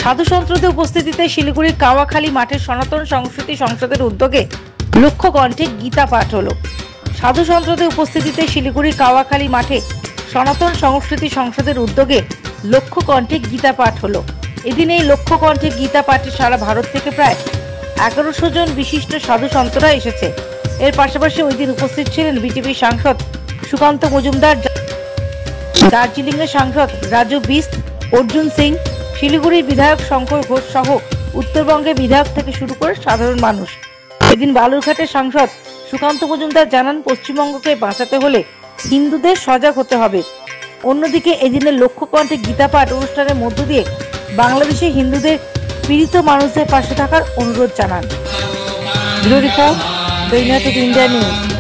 সাধু সন্ত্রদের উপস্থিতিতে শিলিগুড়ির কাওয়াখালী মাঠে সনাতন সংস্কৃতি সংসদের উদ্যোগে লক্ষ্য কণ্ঠে গীতা পাঠ হলো। সাধু সন্ত্রদের উপস্থিতিতে শিলিগুড়ির কাওয়াখালী মাঠে সনাতন সংস্কৃতি সংসদের উদ্যোগে লক্ষ্য কণ্ঠে গীতা পাঠ হলো। এদিন এই লক্ষ্য কণ্ঠে গীতা পাঠে সারা ভারত থেকে প্রায় 1100 জন বিশিষ্ট সাধু সন্তরা এসেছে। এর পাশাপাশি ওই দিন উপস্থিত ছিলেন বিজেপি সাংসদ সুকান্ত মজুমদার, দার্জিলিং এর সাংসদ রাজু বিস্ত, অর্জুন সিং, শিলিগুড়ির বিধায়ক শঙ্কর ঘোষ সহ উত্তরবঙ্গের বিধায়ক থেকে শুরু করে সাধারণ মানুষ। এদিন বালুরঘাটের সাংসদ সুকান্ত মজুমদার জানান, পশ্চিমবঙ্গকে বাঁচাতে হলে হিন্দুদের সজাগ হতে হবে। অন্যদিকে এদিনের লক্ষ্য কণ্ঠে গীতা পাঠ অনুষ্ঠানের মধ্য দিয়ে বাংলাদেশে হিন্দুদের পীড়িত মানুষদের পাশে থাকার অনুরোধ জানান। ব্যুরো রিপোর্ট, দৈনিক ইন্ডিয়া নিউজ।